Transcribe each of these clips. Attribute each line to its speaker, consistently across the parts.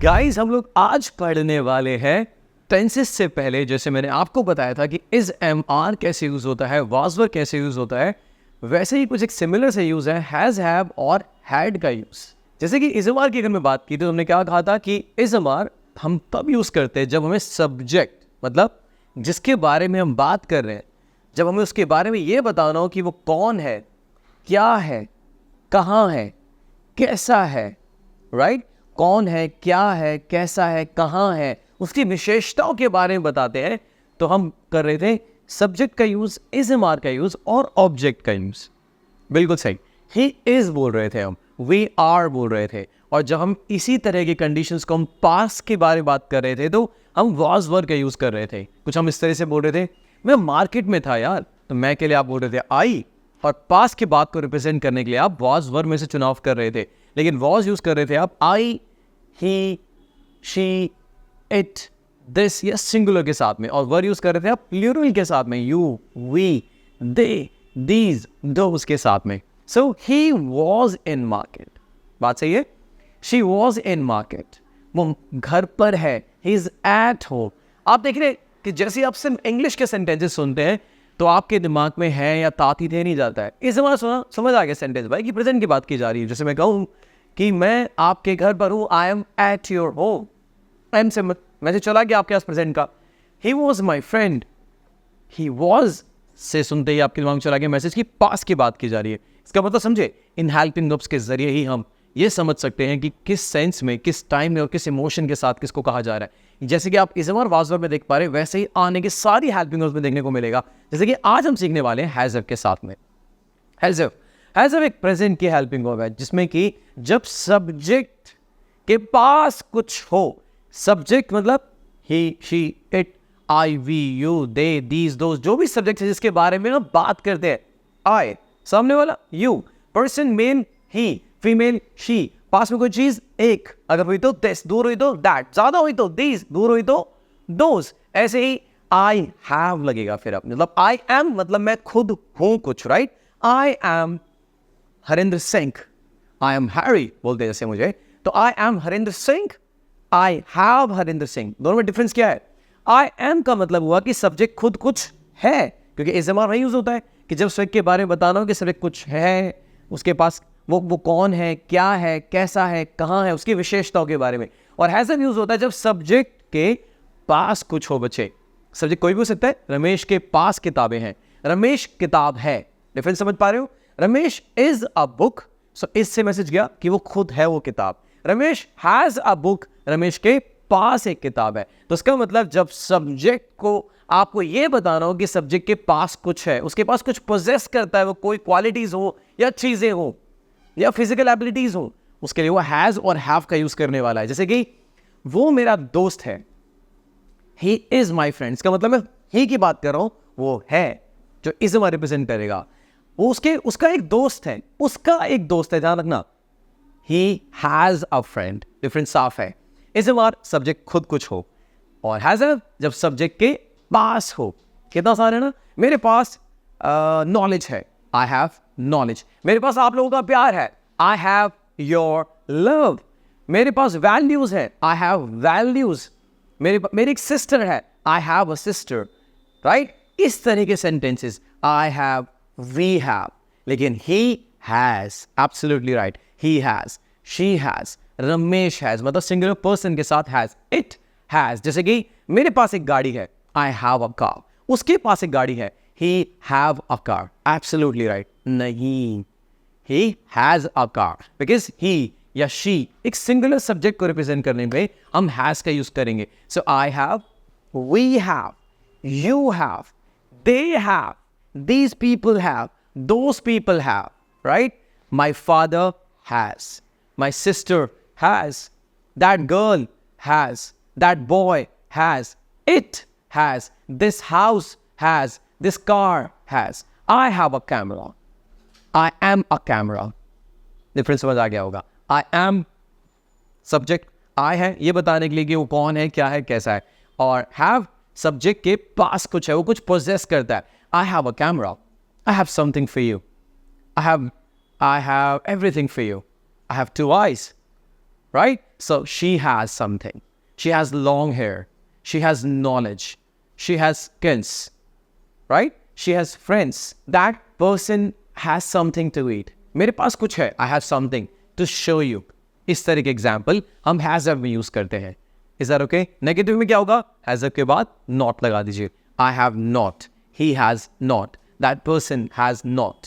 Speaker 1: Guys हम लोग आज पढ़ने वाले हैं टेंसेस से पहले। जैसे मैंने आपको बताया था कि इज एम आर कैसे यूज होता है, वाज वर कैसे यूज होता है, वैसे ही कुछ एक सिमिलर से यूज है हैज, हैव और हैड का यूज। जैसे कि इज एम आर की अगर मैं बात की तो हमने क्या कहा था कि इज एम आर हम तब यूज करते हैं जब हमें सब्जेक्ट, मतलब जिसके बारे में हम बात कर रहे हैं, जब हमें उसके बारे में ये बताना हो कि वो कौन है, क्या है, कहाँ है, कैसा है, राइट? कौन है, क्या है, कैसा है, कहाँ है, उसकी विशेषताओं के बारे में बताते हैं। तो हम कर रहे थे सब्जेक्ट का यूज, इज एम आर का यूज और ऑब्जेक्ट का यूज। बिल्कुल सही, ही इज बोल रहे थे हम, वी आर बोल रहे थे। और जब हम इसी तरह की कंडीशंस को हम पास्ट के बारे में बात कर रहे थे तो हम वाज वर का यूज कर रहे थे। कुछ हम इस तरह से बोल रहे थे, मैं मार्केट में था यार, तो मैं के लिए आप बोल रहे थे आई, और पास्ट की बात को रिप्रेजेंट करने के लिए आप वाज वर में से चुनाव कर रहे थे। लेकिन वाज यूज कर रहे थे आप आई, ही, शी, इट, दिस या सिंगुलर के साथ में, और वर यूज कर रहे थे आप प्लूरल के साथ में, यू, वी, दे, दीज, दोस के साथ में। सो ही वॉज इन मार्केट, बात सही है। शी वॉज इन मार्केट, वो घर पर है, ही इज एट होम। आप देख रहे कि जैसे आप सिर्फ इंग्लिश के सेंटेंसेस सुनते हैं तो आपके दिमाग में है या ताती थे नहीं जाता है। इस बार सुना समझ आ गया सेंटेंस भाई कि प्रेजेंट की बात की जा रही है। जैसे मैं कहूँ कि मैं आपके घर पर हूँ, I am at your home, am से मैसेज चला गया आपके पास प्रेजेंट का। He was my friend, he was से सुनते ही आपके दिमाग में चला गया मैसेज की पास की बात की जा रही है। इसका मतलब समझे, इन हेल्पिंग वर्ब्स के जरिए ही हम ये समझ सकते हैं कि किस सेंस में, किस टाइम में और किस इमोशन के साथ किसको कहा जा रहा है। जैसे कि आप इस और वाज वर्ब में देख पा रहे हैं, वैसे ही आने की सारी हेल्पिंग वर्ब्स में देखने को मिलेगा। जैसे कि आज हम सीखने वाले हैं हैज हैव के साथ में। हैज हैव एक प्रेजेंट की हेल्पिंग वर्ब है जिसमें कि जब सब्जेक्ट के पास कुछ हो, सब्जेक्ट मतलब he, she, it, I, we, you, they, these, those, जो भी सब्जेक्ट है जिसके बारे में हम बात करते हैं। आई, सामने वाला you, person male he, female she, पास में कोई चीज एक, अगर हुई तो दिस, दूर हुई तो दैट, ज्यादा हुई तो दीज, दूर हुई तो दोस। ऐसे ही आई हैव लगेगा फिर अब, मतलब आई एम मतलब मैं खुद हूं कुछ, right? I am Harinder Singh, I am Harry बोलते जैसे मुझे, तो I am Harinder Singh, I have Harinder Singh. दोनों में डिफरेंस क्या है? आई एम का मतलब हुआ कि सब्जेक्ट खुद कुछ है, क्योंकि इस एम आर वही यूज होता है कि जब सब्जेक्ट के बारे में बताना हो कि सब्जेक्ट कुछ है, उसके पास वो कौन है, क्या है, कैसा है, कहाँ है, उसकी विशेषताओं के बारे में। और हैज यूज होता है जब सब्जेक्ट के पास कुछ हो। बच्चे, सब्जेक्ट कोई भी हो सकता है। रमेश के पास किताबें हैं, रमेश किताब है। डिफरेंस समझ पा रहे हो? रमेश इज अ बुक, सो इससे मैसेज गया कि वो खुद है वो किताब। Ramesh has a book, Ramesh के पास एक किताब है। तो इसका मतलब जब सब्जेक्ट को आपको यह बताना हो कि सब्जेक्ट के पास कुछ है, उसके पास कुछ पोजेस करता है, वो कोई क्वालिटीज हो या चीजें हो या फिजिकल एबिलिटीज हो, उसके लिए वो हैज और हैव का यूज करने वाला है। जैसे कि वो मेरा दोस्त है, ही इज माई फ्रेंड, इसका मतलब मैं ही की बात कर रहा हूं, वो है जो इज रिप्रेजेंट करेगा। वो उसका एक दोस्त है, उसका एक दोस्त है, ध्यान रखना। He has a friend, difference साफ है। इज एम आर सब्जेक्ट खुद कुछ हो, और हैज जब सब्जेक्ट के पास हो। कितना आसान है ना? मेरे पास नॉलेज है, आई हैव नॉलेज। मेरे पास आप लोगों का प्यार है, आई हैव योर लव। मेरे पास वैल्यूज है, आई हैव वैल्यूज। मेरी एक सिस्टर है, I have a sister, right? इस तरह के sentences I have, we have. लेकिन he has, absolutely right, he has, she has, Ramesh has, मतलब सिंगुलर पर्सन के साथ हैज, इट हैज। जैसे कि मेरे पास एक गाड़ी है, आई हैव अ कार, उसके पास एक गाड़ी है, he have a car, absolutely right, नहीं, he has a car, because he या she एक सिंगुलर सब्जेक्ट को रिप्रेजेंट करने में हम has का यूज करेंगे। so I have, we have, you have, they have, these people have, those people have, right? My father has, my sister has, that girl has, that boy has, it has, this house has, this car has, I have a camera, I am a camera। Difference समझ आ गया होगा। I am subject, I है ये बताने के लिए कि वो कौन है, क्या है, कैसा है, और have सब्जेक्ट के पास कुछ है, वो कुछ पोजेस करता है। I have a camera, I have something for you, I have everything for you, I have two eyes, right? So she has something. She has long hair. She has knowledge. She has skills. Right? She has friends. That person has something to eat. मेरे पास कुछ है. I have something to show you. इस तरह के example हम has have में use करते हैं. Is that okay? नेगेटिव में क्या होगा? हैज हैव के बाद नॉट लगा दीजिए. I have not, he has not, that person has not.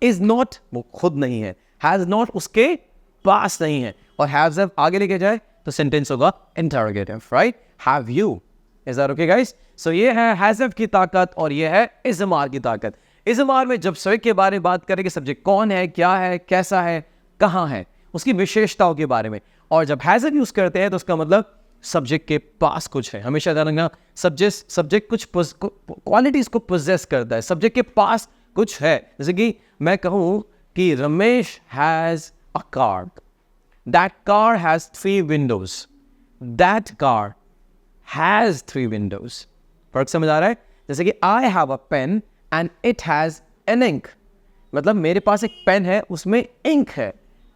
Speaker 1: Is not वो खुद नहीं है, हैज नॉट उसके पास नहीं है, और हैज हैव आगे लेके जाए तो सेंटेंस होगा interrogative. Right? Have you. Is that okay guys? So ये है हैज हैव की ताकत और ये है इज़मार की ताकत. इज़मार में जब सब्जेक्ट के बारे में बात करेंगे, सब्जेक्ट कौन है, क्या है, कैसा है, कहाँ है, उसकी विशेषताओं के बारे में. और जब हैज हैव यूज करते हैं तो उसका मतलब सब्जेक्ट के पास कुछ है. हमेशा ध्यान रखना, सब्जेक्ट कुछ क्वालिटीज को पोजेस करता है, सब्जेक्ट के पास कुछ है. जैसे कि मैं कहूं कि Ramesh has a car. That car has 3 windows. That car has 3 windows. फर्क समझ आ रहा है? जैसे कि I have a pen and it has an ink. मतलब मेरे पास एक पेन है, उसमें इंक है.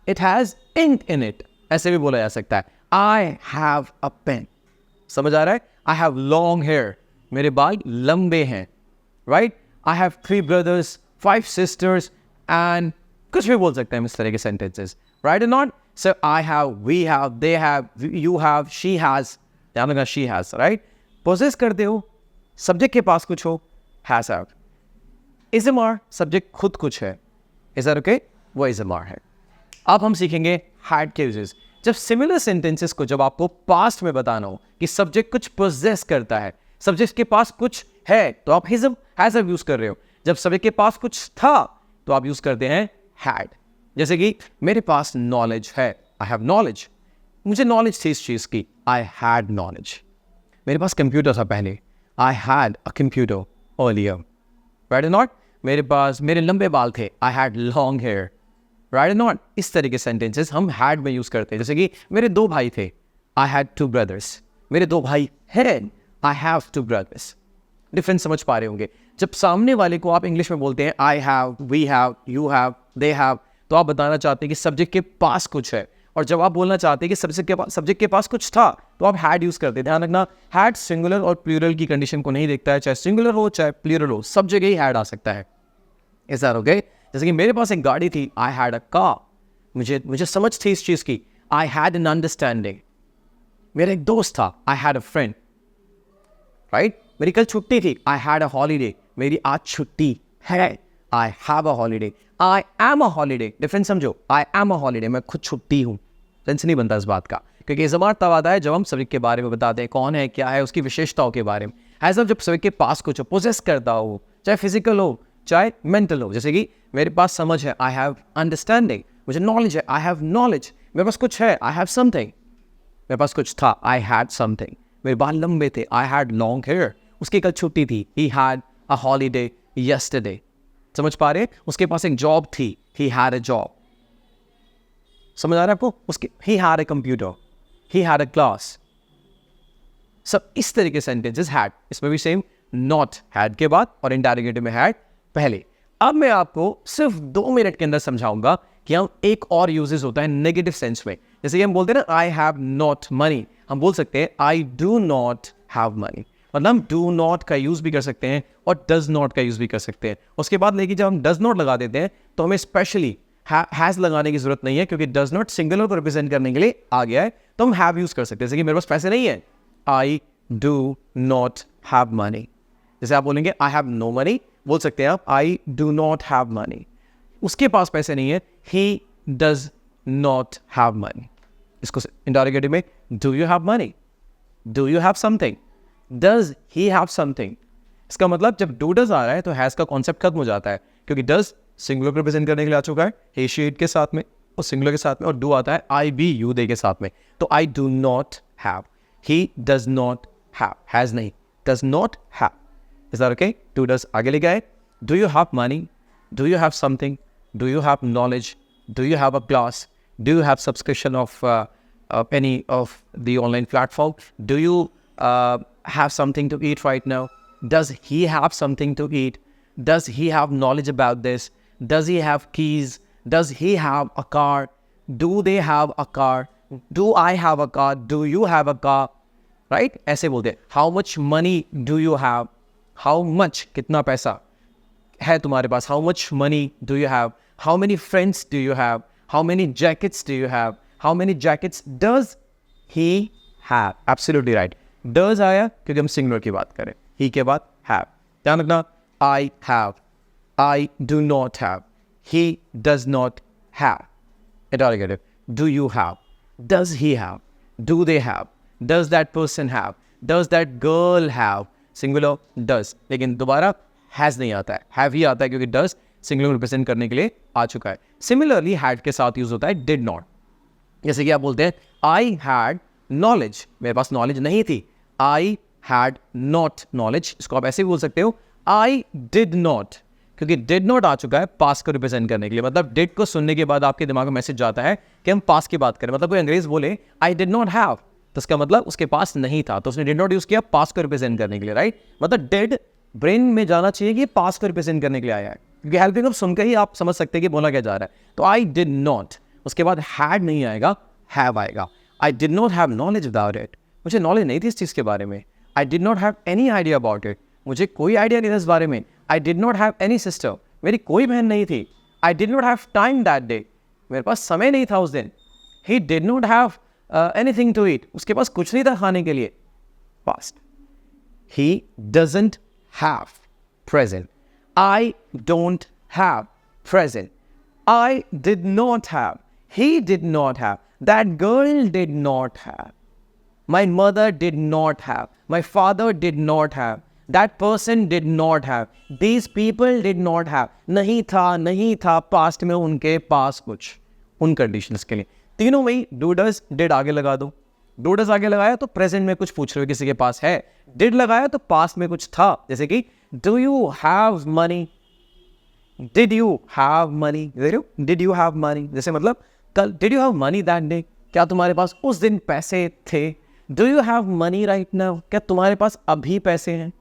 Speaker 1: It has ink in it. ऐसे भी बोला जा सकता है. I have a pen. समझ आ रहा है? I have long hair. मेरे बाल लंबे हैं. Right? I have 3 brothers, 5 sisters, and कुछ भी बोल सकते हैं इस तरह के sentences. Right or not? So I have, we have, they have, you have, she has. ध्यान रखना, she has. Right? Possess करते हो, subject के पास कुछ हो, has have. Ismar, subject खुद कुछ है. Is that okay? वो ismar है. अब हम सीखेंगे हैड के यूजेस. जब सिमिलर सेंटेंसेस को जब आपको पास्ट में बताना हो कि सब्जेक्ट कुछ पोजेस करता है, सब्जेक्ट के पास कुछ है, तो आप हैज हैव यूज कर रहे हो. जब सब्जेक्ट के पास कुछ था तो आप यूज करते हैं हैड. जैसे कि मेरे पास नॉलेज है, आई हैव नॉलेज. मुझे नॉलेज थी इस चीज की, आई हैड नॉलेज. मेरे पास कंप्यूटर था पहले, I had a computer earlier. Right or not? मेरे लंबे बाल थे, I had long hair. Right or not? इस तरह के सेंटेंसेस हम हैड में यूज करते हैं. जैसे कि मेरे 2 भाई थे, आई हैड 2 ब्रदर्स. मेरे 2 भाई हैं, आई हैव 2 ब्रदर्स. डिफरेंस समझ पा रहे होंगे. जब सामने वाले को आप इंग्लिश में बोलते हैं I have, we have, you have, they have, तो आप बताना चाहते हैं कि सब्जेक्ट के पास कुछ है. और जब आप बोलना चाहते हैं कि सब्जेक्ट के पास कुछ था, तो आप हैड यूज करते हैं. ध्यान रखना, हैड सिंगुलर और प्लूरल की कंडीशन को नहीं देखता है. चाहे सिंगुलर हो चाहे प्लूरल हो, सब जगह ही हैड आ सकता है. Is that okay? जैसे कि मेरे पास एक गाड़ी थी, आई हैड अ कार. मुझे समझ थी इस चीज की, आई हैड एन अंडरस्टैंडिंग. मेरा एक दोस्त था, आई हैड अ फ्रेंड. राइट? मेरी कल छुट्टी थी, आई हैड अ हॉलीडे. मेरी आज छुट्टी है, I have a holiday. I am a holiday. Difference समझो, आई एम अ हॉलीडे, मैं खुद छुट्टी हूं. सेंस नहीं बनता इस बात का, क्योंकि इज़मार तब आता है जब हम सब्जेक्ट के बारे में बताते हैं, कौन है, क्या है, उसकी विशेषताओं के बारे में. ऐसा जब सब्जेक्ट के पास कुछ पोजेस करता हो, चाहे फिजिकल हो चाहे मेंटल हो. जैसे कि मेरे पास समझ है, आई हैव अंडरस्टैंडिंग. मुझे नॉलेज है, आई हैव नॉलेज. मेरे पास कुछ है, आई हैव समथिंग. मेरे पास कुछ था, आई हैड समथिंग. मेरे बाल लंबे थे, आई हैड लॉन्ग हेयर. उसकी कल छुट्टी थी, he had a holiday yesterday. समझ पा रहे? उसके पास एक जॉब थी, ही हैड अ जॉब. समझ आ रहा है आपको? उसके he had a computer, he had a class. सब इस तरह के सेंटेंसेस हैड. इसमें भी सेम, नॉट हैड के बाद और इंटरोगेटिव में हैड पहले. अब मैं आपको सिर्फ 2 मिनट के अंदर समझाऊंगा कि हम एक और यूजेस होता है नेगेटिव सेंस में. जैसे कि हम बोलते हैं ना, आई हैव नॉट मनी, हम बोल सकते हैं आई डू नॉट हैव मनी. मतलब हम डू नॉट का यूज भी कर सकते हैं और डज नॉट का यूज भी कर सकते हैं. उसके बाद लेकिन जब हम डज नॉट लगा देते हैं तो हमें स्पेशली हैज लगाने की जरूरत नहीं है, क्योंकि डज नॉट सिंगुलर को रिप्रेजेंट करने के लिए आ गया है, तो हम हैव यूज कर सकते हैं. जैसे कि मेरे पास पैसे नहीं है, आई डू नॉट हैव मनी. जैसे आप बोलेंगे आई हैव नो मनी, बोल सकते हैं आप आई डू नॉट हैव मनी. उसके पास पैसे नहीं है, ही डज नॉट हैव मनी. इसको इंटरोगेटिव में, do you have money, do you have something, does he have something. इसका मतलब जब डू डज आ रहा है तो हैज का कॉन्सेप्ट खत्म हो जाता है, क्योंकि डज सिंगुलर को रिप्रेजेंट करने के लिए आ चुका है, ही शी इट के साथ में और सिंगुलर के साथ में, और डू आता है आई बी यू दे के साथ में. तो I do not have, he does not have, has नहीं, does not have. Is that okay? Do does आगे ले गए. Do you have money? Do you have something? Do you have knowledge? Do you have a class? Do you have subscription of any of the online platform? Do you have something to eat right now? Does he have something to eat? Does he have knowledge about this? Does he have keys? Does he have a car? Do they have a car? Do I have a car, do you have a car, right? ऐसे बोलते हैं. How much money do you have, how much कितना पैसा है तुम्हारे पास, how much money do you have, how many friends do you have, how many jackets do you have, how many jackets does he have. Absolutely right. Does आया क्योंकि हम singular की बात करें, ही के बाद हैव. ध्यान रखना, I have, I do not have, he does not have. Interrogative. Do you have? Does he have? Do they have? Does that person have? Does that girl have? Singular does. लेकिन दोबारा has नहीं आता है, have ही आता है क्योंकि does singular represent करने के लिए आ चुका है. Similarly had के साथ यूज होता है did not. जैसे कि आप बोलते हैं I had knowledge, मेरे पास knowledge नहीं थी. I had not knowledge. इसको आप ऐसे भी बोल सकते हो I did not, क्योंकि डिड नॉट आ चुका है पास्ट को रिप्रेजेंट करने के लिए. मतलब डिड को सुनने के बाद आपके दिमाग में मैसेज जाता है कि हम पास्ट की बात करें. मतलब कोई अंग्रेज बोले आई डिड नॉट हैव, तो उसका मतलब उसके पास नहीं था, तो उसने डिड नॉट यूज किया पास्ट को रिप्रेजेंट करने के लिए, राइट? मतलब डिड ब्रेन में जाना चाहिए कि पास्ट को रिप्रेजेंट करने के लिए आया है, क्योंकि हेल्पिंग ऑफ सुनकर ही आप समझ सकते हैं कि बोला क्या जा रहा है. तो आई डिड नॉट, उसके बाद हैड नहीं आएगा, हैव आएगा. I did not have knowledge about it, मुझे नॉलेज नहीं थी इस चीज़ के बारे में. I did not have any idea about it, मुझे कोई आइडिया नहीं था इस बारे में. I did not have any sister, मेरी कोई बहन नहीं थी. I did not have time that day, मेरे पास समय नहीं था उस दिन. He did not have anything to eat, उसके पास कुछ नहीं था खाने के लिए. Past. He doesn't have present. I don't have present. I did not have, he did not have, that girl did not have, my mother did not have, my father did not have, that person did not have, these people did not have. नहीं था past में उनके पास कुछ, उन conditions के लिए. तीनों में ही डू डज डिड आगे लगा दो. डू डज आगे लगाया तो प्रेजेंट में कुछ पूछ रहे हो किसी के पास है. डिड लगाया तो पास्ट में कुछ था, जैसे कि do you have money, did you have money, did you have money. जैसे मतलब कल did you have money that day, क्या तुम्हारे पास उस दिन पैसे थे. Do you have money right now, क्या तुम्हारे पास अभी पैसे हैं.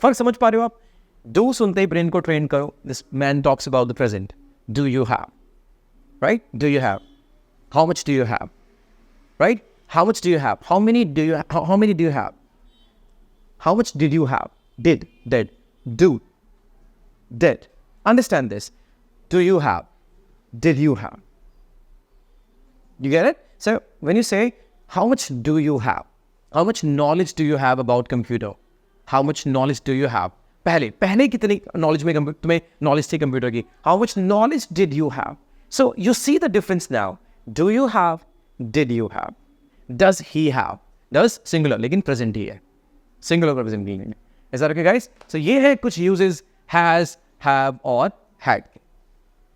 Speaker 1: फर्क समझ पा रहे हो आप? डू सुनते ही ब्रेन को ट्रेन करो. This man talks about the present. Do you have, right? Do you have, how much do you have, right? How much do you have, how many do you, how many do you have, how much did you have, did, do, did. Understand this. Do you have, did you have. You get it? So when you say how much do you have, how much knowledge do you have about computer, how much knowledge do you have, पहले कितनी knowledge में तुम्हें knowledge थी computer की. How much knowledge did you have. So you see the difference now. Do you have, did you have, does he have. Does singular लेकिन present ही है, singular का प्रेजेंट नहीं है. Is that okay guys? So ये है कुछ uses has, have और हैड.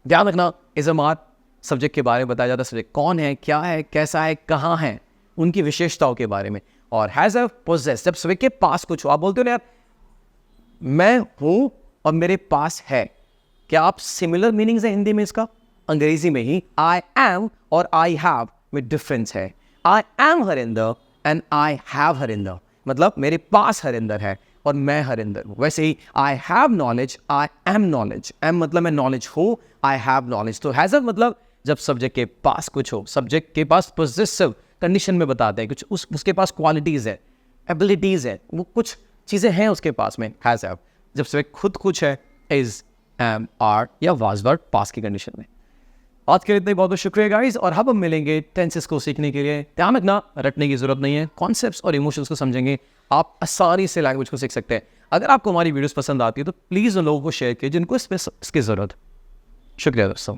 Speaker 1: ध्यान रखना इज़मात सब्जेक्ट के बारे में बताया जाता है. सब्जेक्ट कौन है, क्या है, कैसा है, कहाँ है, उनकी विशेषताओं के बारे में. और हैज हैव, पोजेस, जब सब्जेक्ट के पास कुछ हो. आप बोलते हो ना यार मैं हूं और मेरे पास है, क्या आप सिमिलर मीनिंग्स है हिंदी में इसका? अंग्रेजी में ही आई एम और आई हैव में डिफरेंस है. I am Harinder and I have Harinder, मतलब मेरे पास हरिंदर है और मैं हरिंदर हूँ. वैसे ही I have knowledge, I am knowledge. Am मतलब मैं नॉलेज हूँ, आई हैव नॉलेज. तो हैज हैव मतलब जब सब्जेक्ट के पास कुछ हो, सब्जेक्ट के पास पोजेसिव कंडीशन में बताते हैं कुछ, उसके पास क्वालिटीज़ है, एबिलिटीज़ है, वो कुछ चीज़ें हैं उसके पास में. Has have. जब सब्जेक्ट खुद कुछ है, इज, एम, आर या वाज वर्ब पास की कंडीशन में. आज के लिए इतना ही, बहुत बहुत शुक्रिया गाइस. और अब हम मिलेंगे टेंसेस को सीखने के लिए. ध्यान रखना रटने की जरूरत नहीं है, कॉन्सेप्ट्स और इमोशंस को समझेंगे आप आसानी से लैंग्वेज को सीख सकते हैं. अगर आपको हमारी वीडियोस पसंद आती है तो प्लीज़ उन लोगों को शेयर कीजिए जिनको इसकी ज़रूरत. शुक्रिया दोस्तों.